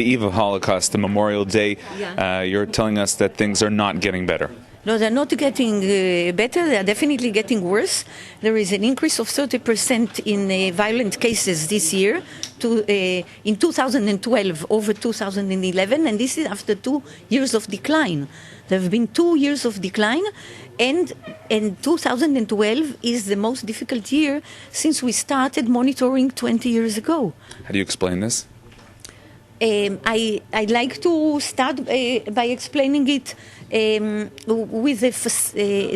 the eve of Holocaust, the Memorial Day. Yeah. You're telling us that things are not getting better. No, they're not getting better. They're definitely getting worse. There is an increase of 30% in violent cases this year in 2012 over 2011, and this is after 2 years of decline. There have been 2 years of decline, and 2012 is the most difficult year since we started monitoring 20 years ago. How do you explain this? I'd like to start by explaining it with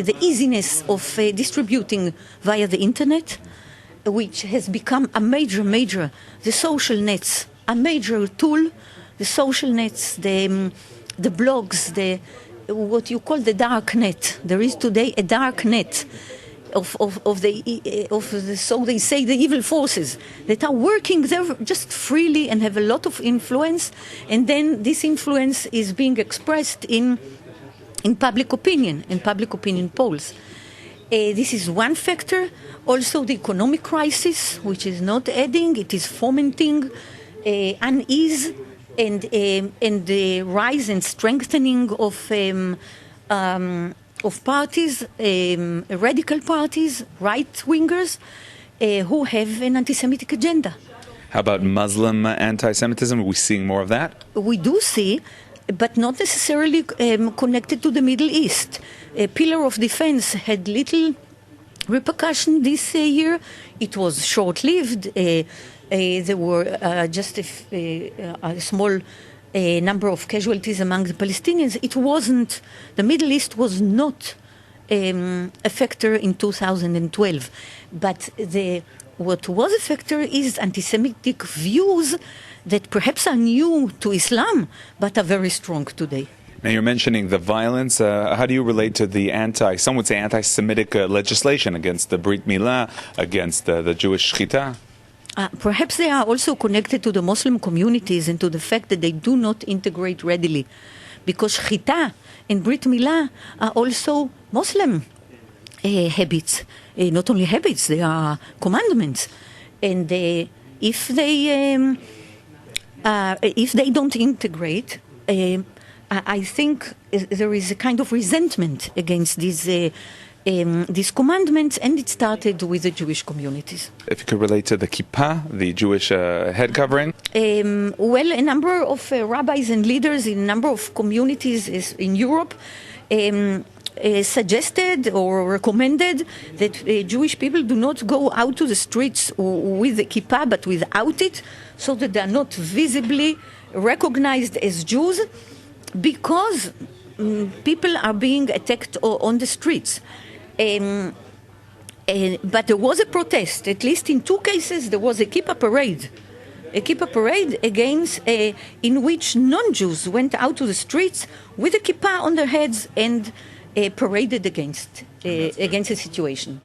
the easiness of distributing via the internet, which has become a major, the social nets, a major tool, the social nets, the blogs, what you call the dark net. There is today a dark net of the, so they say, the evil forces that are working there just freely and have a lot of influence, and then this influence is being expressed in public opinion, in public opinion polls. This is one factor. Also, the economic crisis, which is not adding, it is fomenting unease and the rise and strengthening of parties, radical parties, right-wingers, who have an anti-Semitic agenda. How about Muslim anti-Semitism? Are we seeing more of that? We do see, but not necessarily connected to the Middle East. A pillar of defense had little repercussion this year. It was short-lived. There were just a small number of casualties among the Palestinians. It wasn't, the Middle East was not a factor in 2012. But what was a factor is anti-Semitic views that perhaps are new to Islam, but are very strong today. Now you're mentioning the violence. How do you relate to the some would say anti-Semitic legislation against the Brit Milah, against the Jewish Shchita? Perhaps they are also connected to the Muslim communities and to the fact that they do not integrate readily. Because Shchita and Brit Milah are also Muslim habits. Not only habits, they are commandments. And if they don't integrate, I think there is a kind of resentment against these commandments, and it started with the Jewish communities. If you could relate to the kippah, the Jewish head covering? Well, a number of rabbis and leaders in a number of communities in Europe suggested or recommended that Jewish people do not go out to the streets with the kippah, but without it, so that they are not visibly recognized as Jews, because people are being attacked on the streets. But there was a protest. At least in 2 cases, there was a kippah parade. A kippah parade in which non-Jews went out to the streets with a kippah on their heads and paraded against the situation.